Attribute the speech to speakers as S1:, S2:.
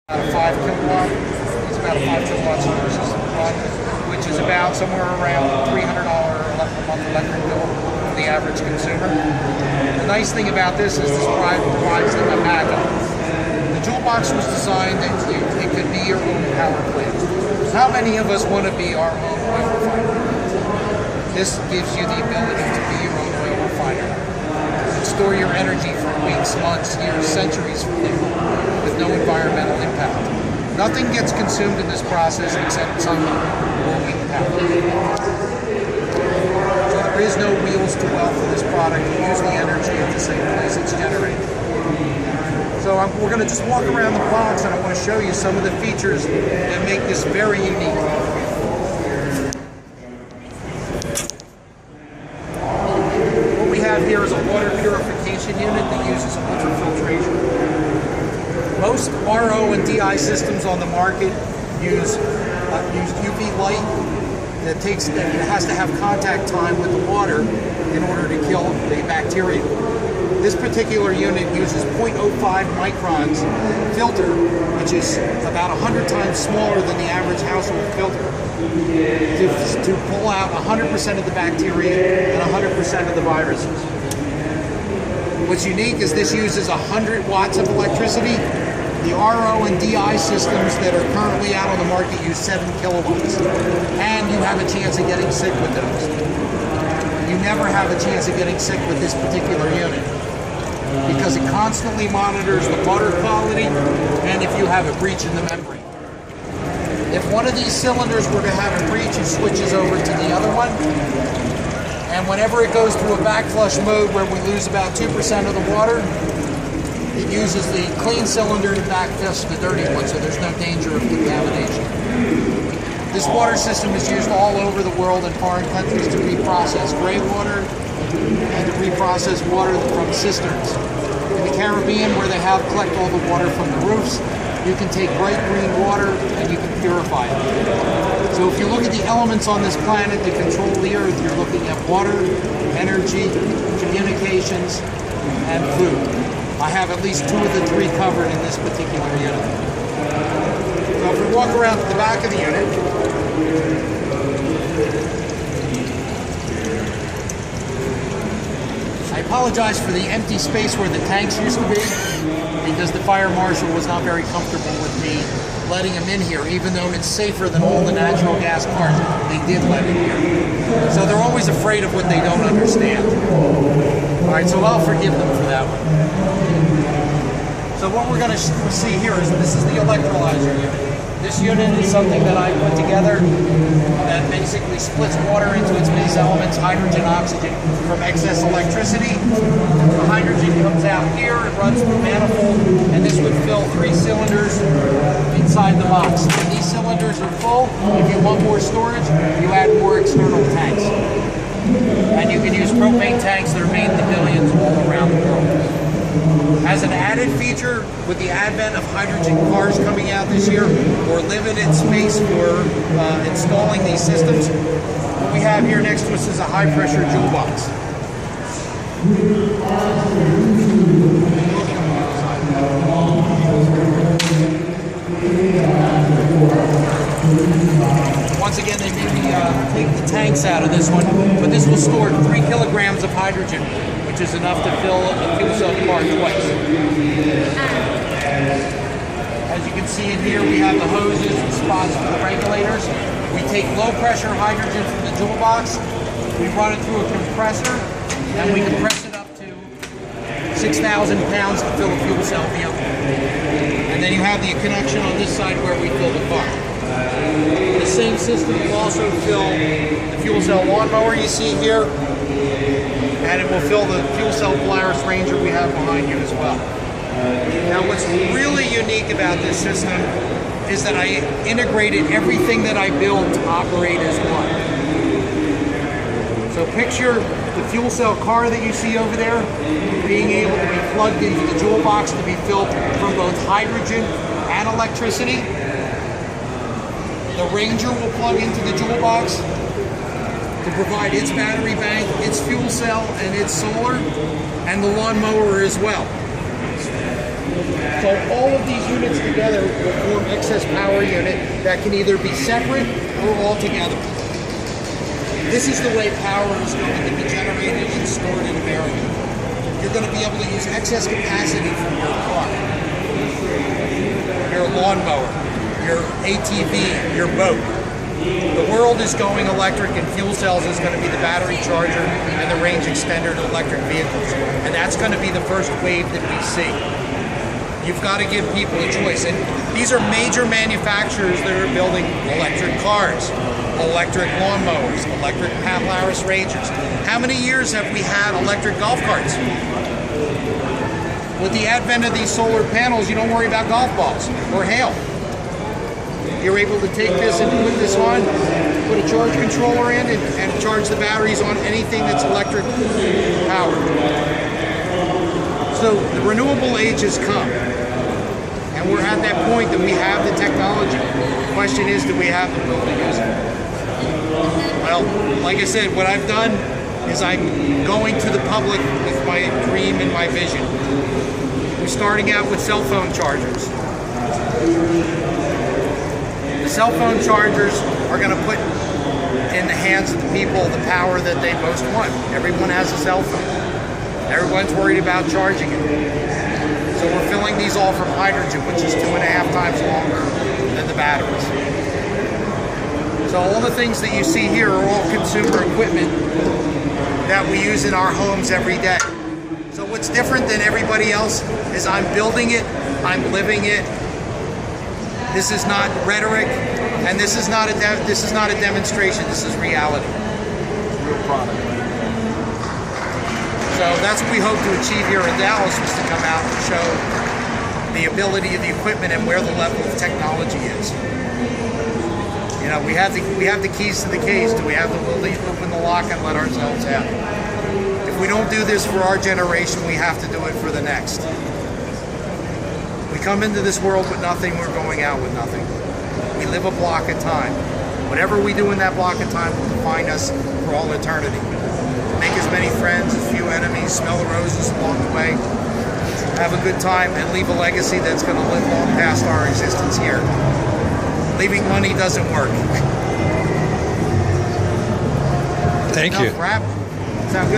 S1: About a 5 kilowatt. It's about a 5 kilowatt solar system run, which is about somewhere around $300 a month electric bill for the average consumer. The nice thing about this is this provides them a backup. The JoulBox was designed that it could be your own power plant. How many of us want to be our own oil refiner? This gives you the ability to be your own oil refiner and store your energy for weeks, months, years, centuries from there with no environmental impact. Nothing gets consumed in this process except sun or wind power. So there is no wheels to well for this product. You use the energy at the same place it's generated. So we're going to just walk around the box, and I want to show you some of the features that make this very unique. What we have here is a water purification unit that uses ultrafiltration. Most RO and DI systems on the market use UV light that has to have contact time with the water in order to kill the bacteria. This particular unit uses 0.05 microns filter, which is about 100 times smaller than the average household filter, to pull out 100% of the bacteria and 100% of the viruses. What's unique is this uses 100 watts of electricity. The RO and DI systems that are currently out on the market use 7 kilowatts. And you have a chance of getting sick with those. You never have a chance of getting sick with this particular unit, because it constantly monitors the water quality and if you have a breach in the membrane. If one of these cylinders were to have a breach, it switches over to the other one. And whenever it goes through a backflush mode where we lose about 2% of the water, it uses the clean cylinder to backflush the dirty one, so there's no danger of contamination. This water system is used all over the world in foreign countries to reprocess gray water and to reprocess water from cisterns. In the Caribbean, where they collect all the water from the roofs, you can take bright green water and you can purify it. So if you look at the elements on this planet that control the Earth, you're looking at water, energy, communications, and food. I have at least 2 of the 3 covered in this particular unit. So if we walk around to the back of the unit, I apologize for the empty space where the tanks used to be, because the fire marshal was not very comfortable with me letting him in here, even though it's safer than all the natural gas cars. They did let him here. So they're always afraid of what they don't understand. All right, so I'll forgive them for that one. So what we're going to see here is this is the electrolyzer unit. This unit is something that I put together that basically splits water into its base elements, hydrogen, oxygen, from excess electricity. The hydrogen comes out here, it runs through manifold, and this would fill 3 cylinders inside the box. When these cylinders are full, if you want more storage, you add more external tanks. And you can use propane tanks that are made in the millions all around the world. As an added feature, with the advent of hydrogen cars coming out this year, or limited space for installing these systems, what we have here next to us is a high-pressure JoulBox. Once again, they made me take the tanks out of this one, but this will store 3 kilograms of hydrogen, which is enough to fill a fuel cell car twice. As you can see in here, we have the hoses and spots for the regulators. We take low pressure hydrogen from the JoulBox, we run it through a compressor, and we compress it up to 6,000 pounds to fill a fuel cell vehicle. And then you have the connection on this side where we fill the car. The same system will also fill the fuel cell lawnmower you see here, and it will fill the fuel cell Polaris Ranger we have behind you as well. Now what's really unique about this system is that I integrated everything that I build to operate as one. So picture the fuel cell car that you see over there being able to be plugged into the JoulBox to be filled from both hydrogen and electricity. The Ranger will plug into the JoulBox to provide its battery bank, its fuel cell, and its solar, and the lawnmower as well. So all of these units together will form excess power unit that can either be separate or all together. This is the way power is going to be generated and stored in America. You're going to be able to use excess capacity from your car, your lawnmower, your ATV, your boat. The world is going electric, and fuel cells is going to be the battery charger and the range extender to electric vehicles. And that's going to be the first wave that we see. You've got to give people a choice. And these are major manufacturers that are building electric cars, electric lawnmowers, electric Polaris Rangers. How many years have we had electric golf carts? With the advent of these solar panels, you don't worry about golf balls or hail. You're able to take this and put this on, put a charge controller in, and charge the batteries on anything that's electric powered. So the renewable age has come, and we're at that point that we have the technology. The question is, do we have the will to use it? Well, like I said, what I've done is I'm going to the public with my dream and my vision. We're starting out with cell phone chargers. The cell phone chargers are going to put in the hands of the people the power that they most want. Everyone has a cell phone. Everyone's worried about charging it. So we're filling these all from hydrogen, which is 2.5 times longer than the batteries. So all the things that you see here are all consumer equipment that we use in our homes every day. So what's different than everybody else is I'm building it, I'm living it. This is not rhetoric, and this is not a demonstration. This is reality.
S2: It's real product.
S1: So that's what we hope to achieve here in Dallas, was to come out and show the ability of the equipment and where the level of technology is. You know, we have the keys to the case. Do we have the will to open the lock and let ourselves out? If we don't do this for our generation, we have to do it for the next. We come into this world with nothing, we're going out with nothing. We live a block of time. Whatever we do in that block of time will define us for all eternity. Make as many friends, as few enemies, smell the roses along the way, have a good time, and leave a legacy that's going to live long past our existence here. Leaving money doesn't work.
S3: Thank you.
S1: Wrap? Sound good?